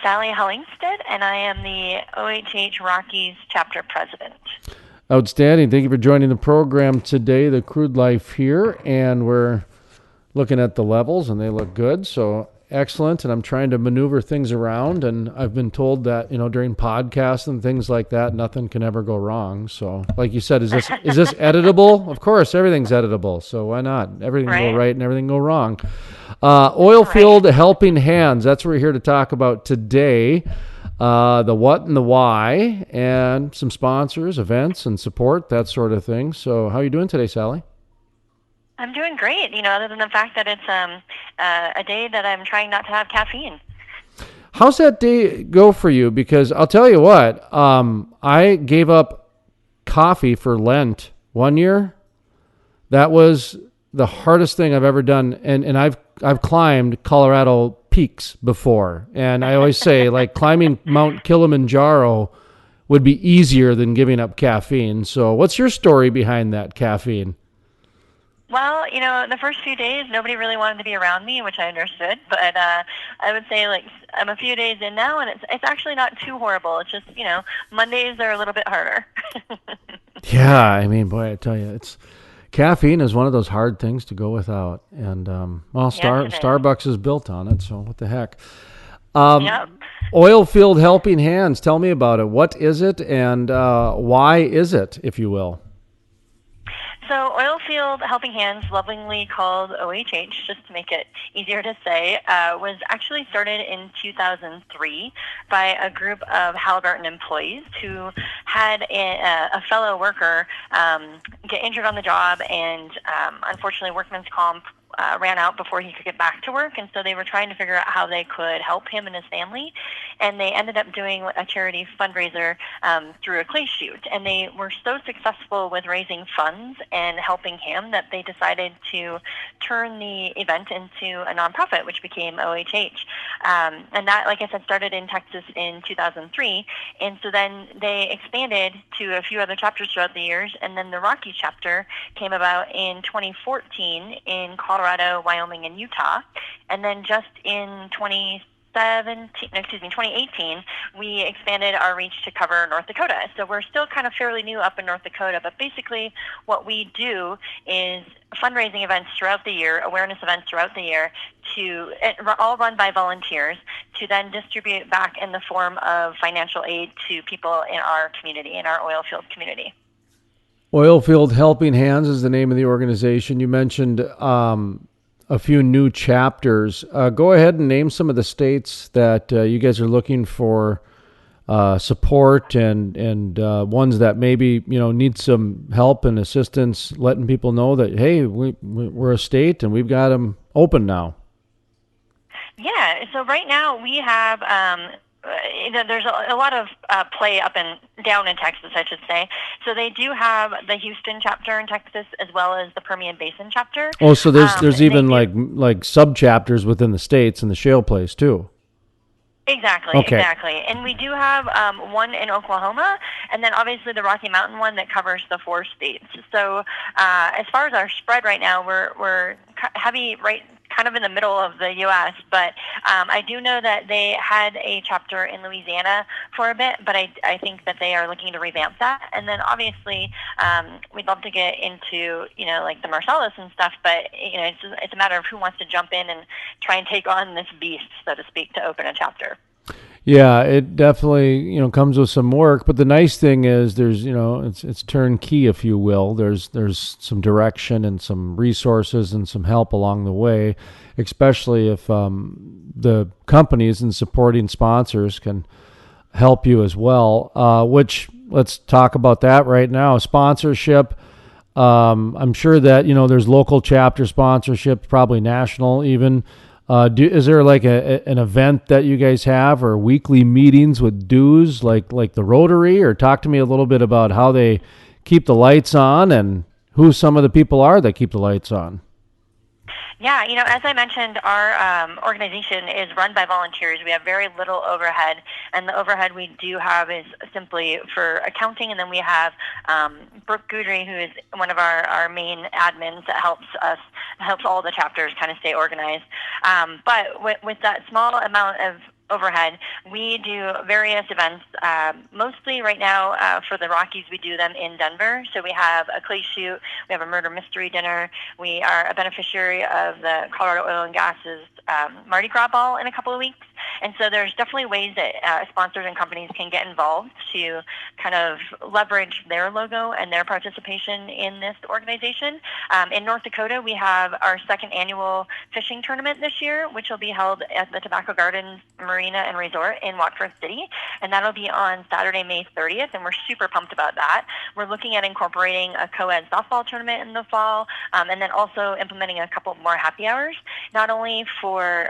Sally Hallingstad, and I am the OHH Rockies chapter president. Outstanding. Thank you for joining the program today, the Crude Life here, and we're looking at the levels, and they look good, so excellent. And I'm trying to maneuver things around, and I've been told that during podcasts and things like that, nothing can ever go wrong. So, like you said, is this editable? Of course, everything's editable. So why not? Everything can go Right? right and everything go wrong. Oilfield Helping Hands. That's what we're here to talk about today. The what and the why, and some sponsors, events, and support, that sort of thing. So, how are you doing today, Sally? I'm doing great, other than the fact that it's a day that I'm trying not to have caffeine. How's that day go for you? Because I'll tell you what, I gave up coffee for Lent one year. That was the hardest thing I've ever done, and I've climbed Colorado peaks before, and I always say like climbing Mount Kilimanjaro would be easier than giving up caffeine. So, what's your story behind that caffeine? Well, the first few days, nobody really wanted to be around me, which I understood. But I would say, like, I'm a few days in now, and it's actually not too horrible. It's just, Mondays are a little bit harder. Yeah, I mean, boy, I tell you, caffeine is one of those hard things to go without, and Yes, it is. Starbucks is built on it, so what the heck? Um, Yep. Oilfield Helping Hands, tell me about it. What is it, and why is it, if you will? So Oilfield Helping Hands, lovingly called OHH, just to make it easier to say, was actually started in 2003 by a group of Halliburton employees who had a fellow worker get injured on the job, and unfortunately workman's comp ran out before he could get back to work, and so they were trying to figure out how they could help him and his family, and they ended up doing a charity fundraiser through a clay shoot, and they were so successful with raising funds and helping him that they decided to turn the event into a nonprofit, which became OHH. And that, like I said, started in Texas in 2003, and so then they expanded to a few other chapters throughout the years, and then the Rockies chapter came about in 2014 in Colorado, Wyoming, and Utah. And then just in 2018, we expanded our reach to cover North Dakota. So we're still kind of fairly new up in North Dakota, but basically what we do is fundraising events throughout the year, awareness events throughout the year, all run by volunteers, to then distribute back in the form of financial aid to people in our community, in our oil field community. Oilfield Helping Hands is the name of the organization. You mentioned a few new chapters. Go ahead and name some of the states that you guys are looking for support, and ones that maybe need some help and assistance, letting people know that, hey, we're a state and we've got them open now. Yeah, so right now we have, there's a lot of play up and down in Texas, I should say. So they do have the Houston chapter in Texas as well as the Permian Basin chapter. Oh, so there's even They like sub chapters within the states and the shale plays too. Exactly, Okay. exactly. And we do have one in Oklahoma, and then obviously the Rocky Mountain one that covers the 4 states. So as far as our spread right now, we're heavy right kind of in the middle of the U.S., but I do know that they had a chapter in Louisiana for a bit, but I think that they are looking to revamp that. And then obviously we'd love to get into, like the Marcellus and stuff, but, it's a matter of who wants to jump in and try and take on this beast, so to speak, to open a chapter. Yeah, it definitely comes with some work, but the nice thing is there's it's turnkey, if you will. There's some direction and some resources and some help along the way, especially if the companies and supporting sponsors can help you as well. Which, let's talk about that right now. Sponsorship. I'm sure that there's local chapter sponsorship, probably national even. Is there like an event that you guys have, or weekly meetings with dues like the Rotary? Or talk to me a little bit about how they keep the lights on and who some of the people are that keep the lights on. Yeah, as I mentioned, our organization is run by volunteers. We have very little overhead, and the overhead we do have is simply for accounting, and then we have Brooke Goodry, who is one of our main admins that helps all the chapters kind of stay organized. But with that small amount of overhead, we do various events. Mostly right now for the Rockies, we do them in Denver. So we have a clay shoot, we have a murder mystery dinner. We are a beneficiary of the Colorado Oil and Gas's Mardi Gras ball in a couple of weeks. And so there's definitely ways that sponsors and companies can get involved to kind of leverage their logo and their participation in this organization. In North Dakota, we have our second annual fishing tournament this year, which will be held at the Tobacco Gardens Marina and Resort in Watford City. And that'll be on Saturday, May 30th. And we're super pumped about that. We're looking at incorporating a co-ed softball tournament in the fall, and then also implementing a couple more happy hours, not only for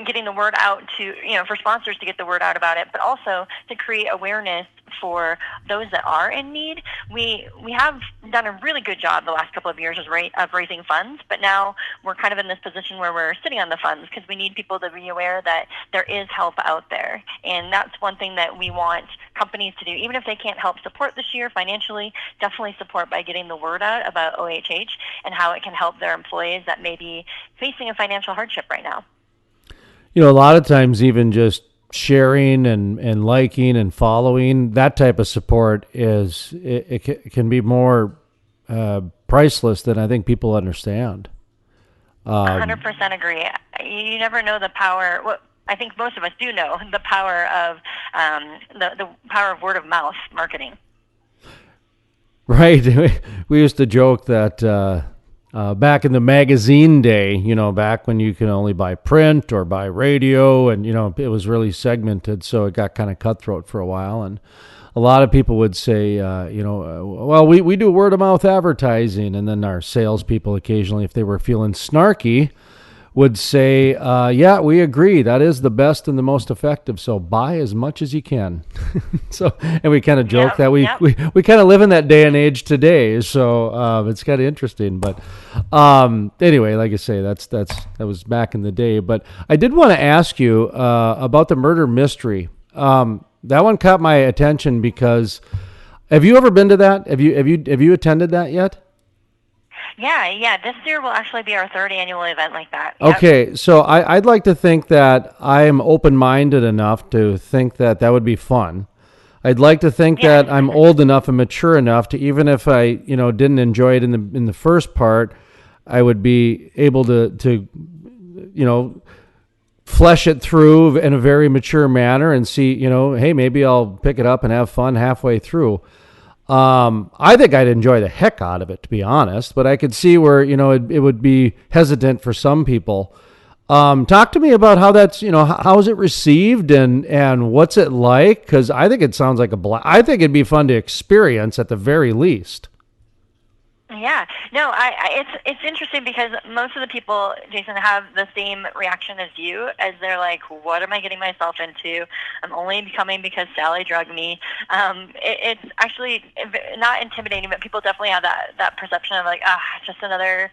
getting the word out to, for sponsors to get the word out about it, but also to create awareness for those that are in need. We have done a really good job the last couple of years of raising funds, but now we're kind of in this position where we're sitting on the funds because we need people to be aware that there is help out there. And that's one thing that we want companies to do, even if they can't help support this year financially, definitely support by getting the word out about OHH and how it can help their employees that may be facing a financial hardship right now. A lot of times even just sharing and liking and following, that type of support it can be more priceless than I think people understand. 100% agree. You never know the power. Well, I think most of us do know the power of the power of word of mouth marketing. Right. We used to joke that back in the magazine day, back when you can only buy print or buy radio, and it was really segmented, so it got kind of cutthroat for a while. And a lot of people would say, well, we do word of mouth advertising, and then our salespeople occasionally, if they were feeling snarky, would say, yeah, we agree. That is the best and the most effective. So buy as much as you can. And we kind of joke that we kind of live in that day and age today. So it's kind of interesting. But anyway, like I say, that was back in the day. But I did want to ask you about the murder mystery. That one caught my attention because have you ever been to that? Have you attended that yet? Yeah. This year will actually be our third annual event like that. Yep. Okay, so I'd like to think that I am open-minded enough to think that would be fun. I'd like to think that I'm old enough and mature enough to, even if I didn't enjoy it in the first part, I would be able to flesh it through in a very mature manner and see, hey, maybe I'll pick it up and have fun halfway through. I think I'd enjoy the heck out of it, to be honest, but I could see where, it would be hesitant for some people. Talk to me about how that's, how is it received and what's it like? Because I think it sounds like I think it'd be fun to experience at the very least. Yeah, no, it's interesting because most of the people, Jason, have the same reaction as you, as they're like, what am I getting myself into? I'm only coming because Sally drugged me. It's actually not intimidating, but people definitely have that perception of like, just another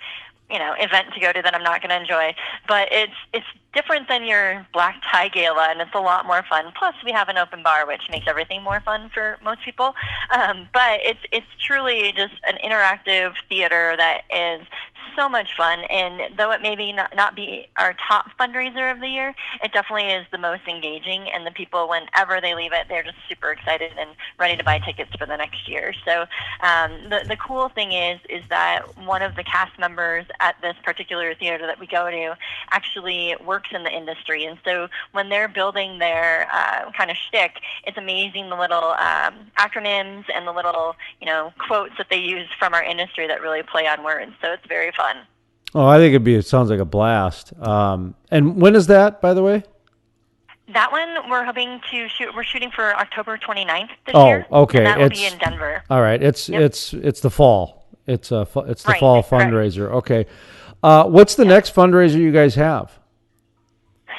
event to go to that I'm not going to enjoy. But it's different than your black tie gala, and it's a lot more fun. Plus, we have an open bar, which makes everything more fun for most people. But it's truly just an interactive theater that is so much fun. And though it may not be our top fundraiser of the year, it definitely is the most engaging. And the people, whenever they leave it, they're just super excited and ready to buy tickets for the next year. So the cool thing is that one of the cast members at this particular theater that we go to actually works in the industry. And so when they're building their kind of shtick, it's amazing the little acronyms and the little, quotes that they use from our industry that really play on words. So it's very fun. Oh, I think it sounds like a blast. And when is that, by the way? That one we're hoping to shoot. We're shooting for October 29th this year. Oh, okay. And that will be in Denver. All right. It's the fall. It's the fall fundraiser. Okay. What's the next fundraiser you guys have?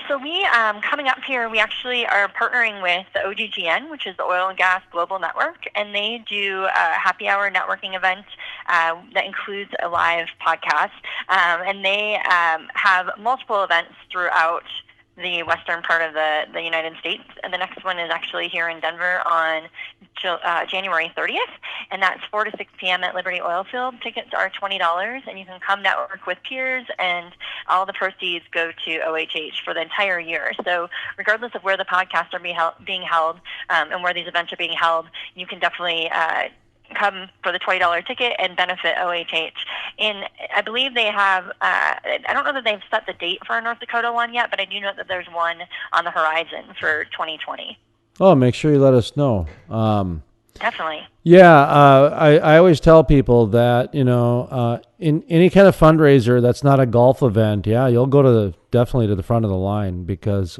So we, coming up here, we actually are partnering with the OGGN, which is the Oil and Gas Global Network, and they do a happy hour networking event that includes a live podcast. And they have multiple events throughout the western part of the United States. And the next one is actually here in Denver on January 30th, and that's 4 to 6 p.m. at Liberty Oilfield. Tickets are $20, and you can come network with peers, and all the proceeds go to OHH for the entire year. So regardless of where the podcasts are being held and where these events are being held, you can definitely come for the $20 ticket and benefit OHH. And I believe they have, I don't know that they've set the date for a North Dakota one yet, but I do know that there's one on the horizon for 2020. Oh, make sure you let us know. Definitely. Yeah, I always tell people that, in any kind of fundraiser that's not a golf event, yeah, you'll go definitely to the front of the line because,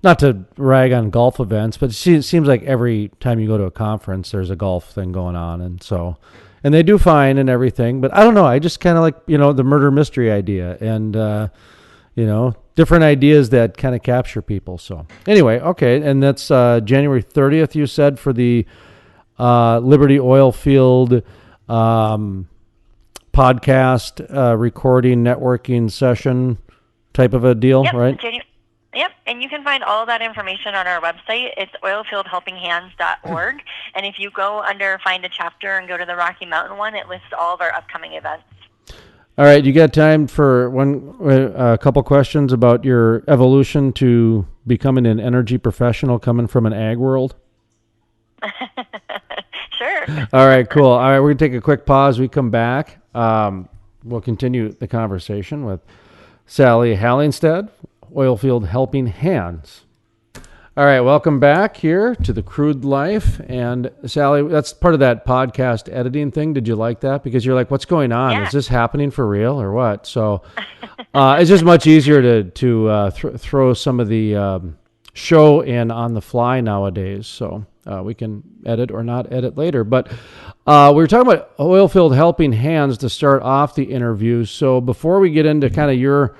not to rag on golf events, but it seems like every time you go to a conference, there's a golf thing going on. And they do fine and everything, but I don't know. I just kind of like, the murder mystery idea and, different ideas that kind of capture people. So anyway, okay. And that's January 30th, you said, for the Liberty Oilfield podcast recording networking session type of a deal, right? Yep, and you can find all of that information on our website. It's oilfieldhelpinghands.org. And if you go under Find a Chapter and go to the Rocky Mountain one, it lists all of our upcoming events. All right, you got time for a couple questions about your evolution to becoming an energy professional coming from an ag world? Sure. All right, cool. All right, we're going to take a quick pause. We come back. We'll continue the conversation with Sally Hallingstad, Oilfield Helping Hands. All right, welcome back here to the Crude Life. And Sally, that's part of that podcast editing thing. Did you like that? Because you're like, what's going on? Yeah. Is this happening for real or what? So it's just much easier to throw some of the show in on the fly nowadays. So we can edit or not edit later. But we were talking about Oilfield Helping Hands to start off the interview. So before we get into kind of your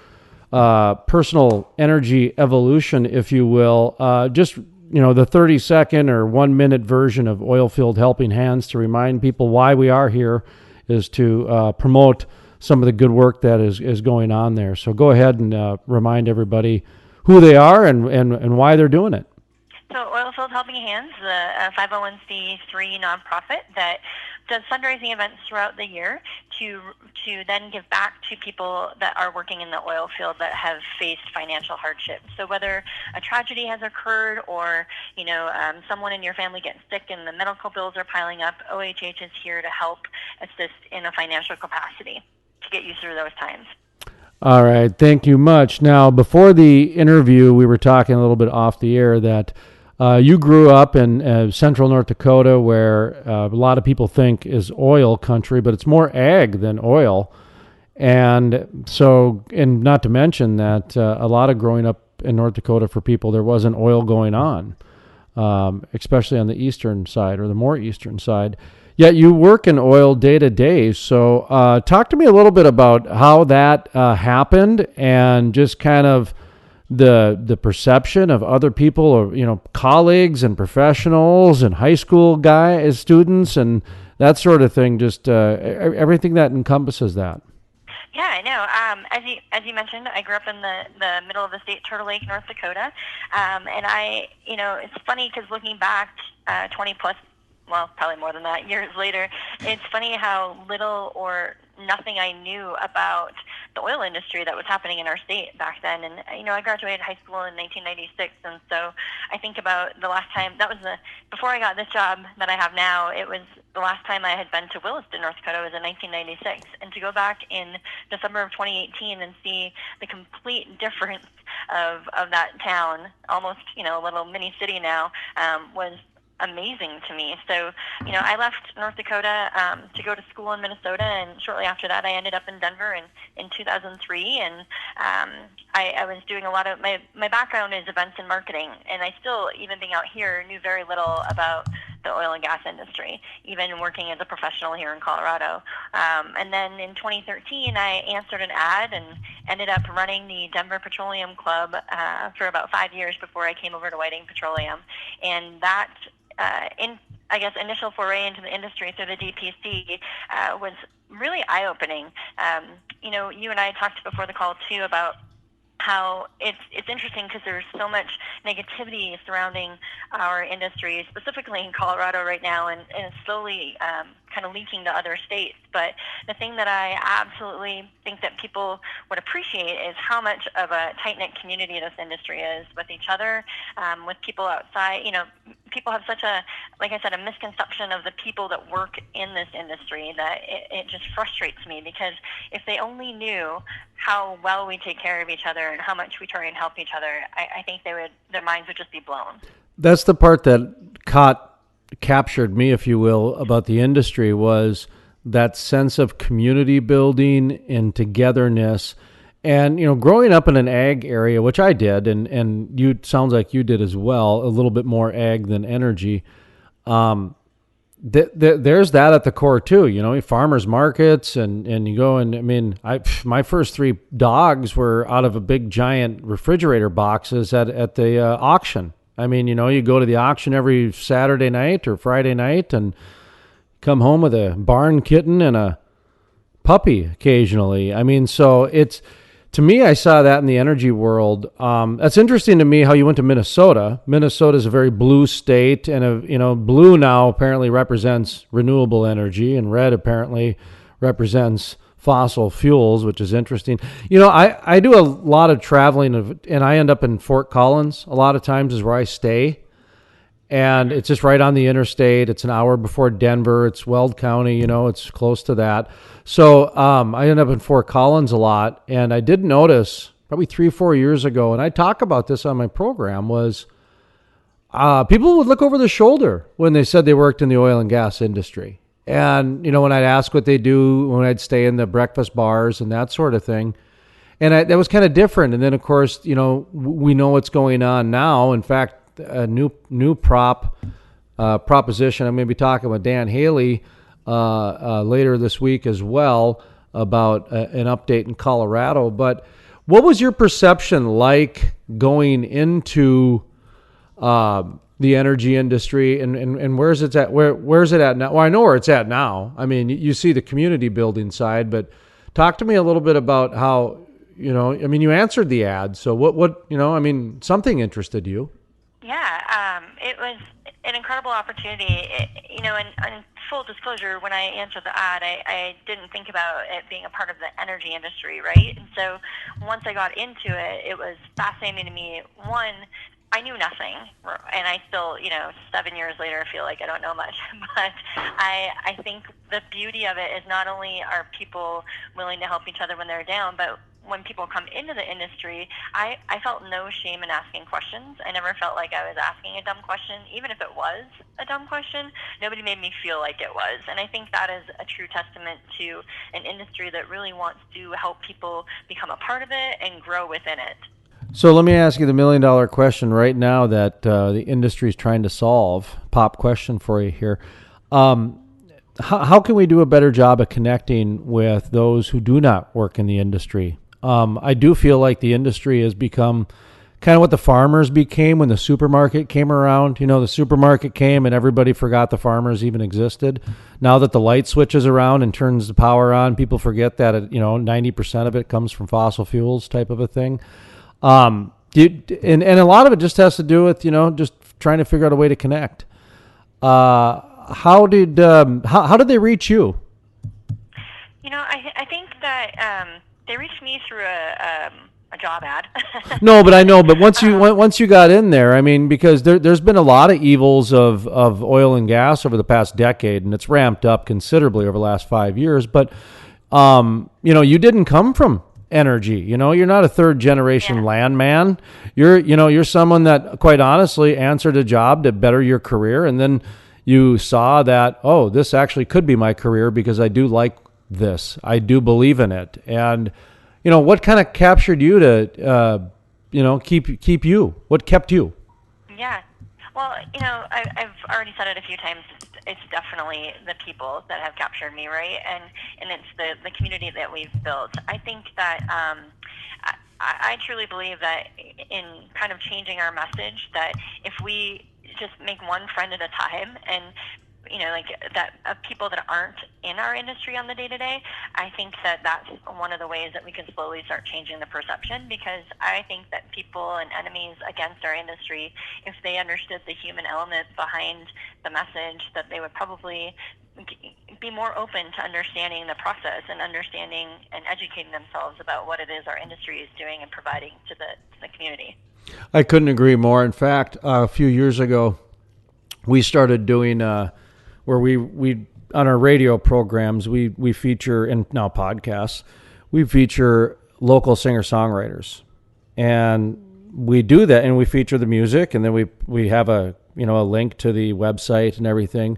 personal energy evolution, if you will, just, the 30-second or 1-minute version of Oilfield Helping Hands to remind people why we are here is to promote some of the good work that is going on there. So go ahead and remind everybody who they are and why they're doing it. So Oilfield Helping Hands is a 501c3 nonprofit that does fundraising events throughout the year to then give back to people that are working in the oil field that have faced financial hardship. So whether a tragedy has occurred or, someone in your family gets sick and the medical bills are piling up, OHH is here to help assist in a financial capacity to get you through those times. All right. Thank you much. Now, before the interview, we were talking a little bit off the air that you grew up in central North Dakota, where a lot of people think is oil country, but it's more ag than oil. And so, and not to mention that a lot of growing up in North Dakota for people, there wasn't oil going on, especially on the eastern side or the more eastern side. Yet you work in oil day to day. So talk to me a little bit about how that happened and just kind of the perception of other people or, colleagues and professionals and high school students and that sort of thing, just everything that encompasses that. Yeah, I know. As you mentioned, I grew up in the middle of the state, Turtle Lake, North Dakota. And it's funny because looking back 20 plus, well, probably more than that, years later, it's funny how little or nothing I knew about the oil industry that was happening in our state back then. And, I graduated high school in 1996. And so I think about the last time, before I got this job that I have now, it was the last time I had been to Williston, North Dakota was in 1996. And to go back in December of 2018 and see the complete difference of that town, almost, a little mini city now, was amazing to me. So, I left North Dakota to go to school in Minnesota, and shortly after that, I ended up in Denver in 2003. And I was doing a lot of my background is events and marketing, and I still, even being out here, knew very little about the oil and gas industry, even working as a professional here in Colorado. And then in 2013, I answered an ad and ended up running the Denver Petroleum Club for about 5 years before I came over to Whiting Petroleum, and that initial foray into the industry through the DPC was really eye-opening. You and I talked before the call, too, about how it's interesting because there's so much negativity surrounding our industry, specifically in Colorado right now, and it's slowly kind of leaking to other states. But the thing that I absolutely think that people would appreciate is how much of a tight-knit community this industry is with each other, with people outside. People have such a, like I said, a misconception of the people that work in this industry that it just frustrates me, because if they only knew how well we take care of each other and how much we try and help each other, I think their minds would just be blown. That's the part that captured me, if you will, about the industry, was that sense of community building and togetherness. And, growing up in an ag area, which I did, and you sounds like you did as well, a little bit more ag than energy. There's that at the core too, farmers markets, and you go, and I mean, my first 3 dogs were out of a big giant refrigerator boxes at the auction. I mean, you go to the auction every Saturday night or Friday night and come home with a barn kitten and a puppy occasionally. I mean, so to me, I saw that in the energy world. That's interesting to me how you went to Minnesota. Minnesota is a very blue state, and blue now apparently represents renewable energy, and red apparently represents fossil fuels, which is interesting. I do a lot of traveling, and I end up in Fort Collins a lot of times is where I stay. And it's just right on the interstate. It's an hour before Denver. It's Weld County, it's close to that. So I end up in Fort Collins a lot. And I did notice probably 3 or 4 years ago, and I talk about this on my program, was people would look over their shoulder when they said they worked in the oil and gas industry. And, when I'd ask what they do, when I'd stay in the breakfast bars and that sort of thing. And that was kind of different. And then, of course, we know what's going on now. In fact, a new proposition. I'm going to be talking with Dan Haley later this week as well about an update in Colorado. But what was your perception like going into the energy industry, and where's it at? Where's it at now? Well, I know where it's at now. I mean, you see the community building side, but talk to me a little bit about how you answered the ad. So what something interested you. Yeah, it was an incredible opportunity. And full disclosure, when I answered the ad, I didn't think about it being a part of the energy industry, right? And so once I got into it, it was fascinating to me. One, I knew nothing, and I still, 7 years later, feel like I don't know much. But I think the beauty of it is not only are people willing to help each other when they're down, but when people come into the industry, I felt no shame in asking questions. I never felt like I was asking a dumb question. Even if it was a dumb question, nobody made me feel like it was. And I think that is a true testament to an industry that really wants to help people become a part of it and grow within it. So let me ask you the $1 million question right now that the industry is trying to solve. Pop question for you here. How can we do a better job of connecting with those who do not work in the industry? I do feel like the industry has become kind of what the farmers became when the supermarket came around. The supermarket came and everybody forgot the farmers even existed. Now that the light switches around and turns the power on, people forget that 90% of it comes from fossil fuels type of a thing. And a lot of it just has to do with, just trying to figure out a way to connect. How did they reach you? I think that they reached me through a job ad. No, but I know. But once you got in there, I mean, because there's been a lot of evils of oil and gas over the past decade, and it's ramped up considerably over the last 5 years. But you didn't come from energy. You're not a third generation landman. You're someone that quite honestly answered a job to better your career, and then you saw that, oh, this actually could be my career because I do like this. I do believe in it. And what kind of captured you to keep you? What kept you? Yeah. Well, I've already said it a few times. It's definitely the people that have captured me, right? And it's the community that we've built. I think that I truly believe that in kind of changing our message, that if we just make one friend at a time and like that of people that aren't in our industry on the day to day. I think that that's one of the ways that we can slowly start changing the perception, because I think that people and enemies against our industry, if they understood the human element behind the message, that they would probably be more open to understanding the process and understanding and educating themselves about what it is our industry is doing and providing to the community. I couldn't agree more. In fact, a few years ago, we started doing where we on our radio programs we feature, and now podcasts, we feature local singer songwriters, and we do that, and we feature the music, and then we have a link to the website and everything.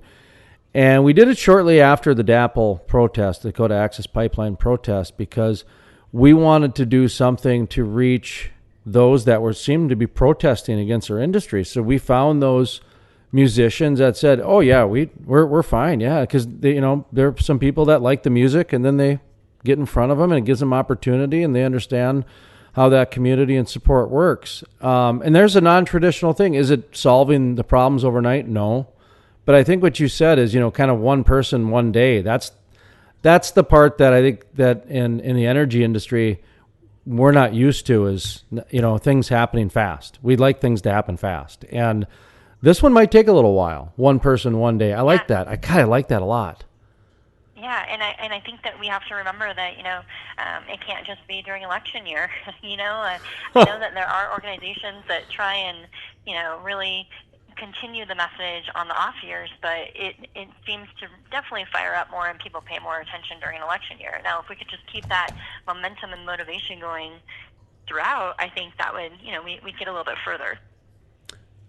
And we did it shortly after the DAPL protest, the Dakota Access Pipeline protest, because we wanted to do something to reach those that seemed to be protesting against our industry. So we found those musicians that said, "Oh yeah, we're fine, yeah," because there are some people that like the music, and then they get in front of them, and it gives them opportunity, and they understand how that community and support works. And there's a non-traditional thing. Is it solving the problems overnight? No. But I think what you said is, kind of one person, one day. That's the part that I think that in the energy industry we're not used to, is, things happening fast. We'd like things to happen fast. And this one might take a little while. One person, one day. I like that. I kind of like that a lot. Yeah, and I think that we have to remember that, it can't just be during election year. I know that there are organizations that try and, really continue the message on the off years, but it seems to definitely fire up more and people pay more attention during election year. Now, if we could just keep that momentum and motivation going throughout, I think that would, we'd get a little bit further.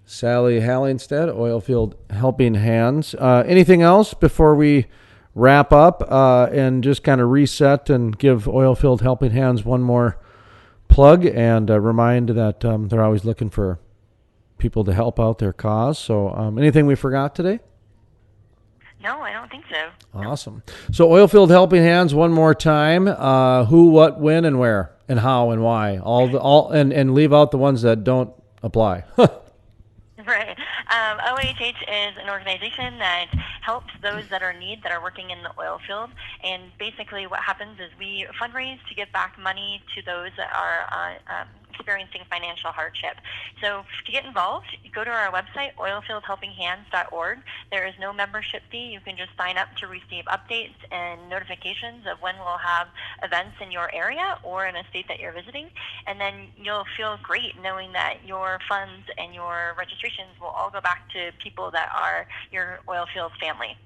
Sally Hallingstad, Oilfield Helping Hands. Anything else before we wrap up and just kind of reset and give Oilfield Helping Hands one more plug and remind that they're always looking for people to help out their cause. So anything we forgot today? No, I don't think so. Awesome. So Oilfield Helping Hands one more time. Who, what, when, and where, and how, and why. And leave out the ones that don't apply. Right. OHH is an organization that helps those that are in need, that are working in the oil field. And basically what happens is we fundraise to give back money to those that are experiencing financial hardship. So to get involved, go to our website, oilfieldhelpinghands.org. There is no membership fee. You can just sign up to receive updates and notifications of when we'll have events in your area or in a state that you're visiting. And then you'll feel great knowing that your funds and your registrations will all go back to people that are your oil field family.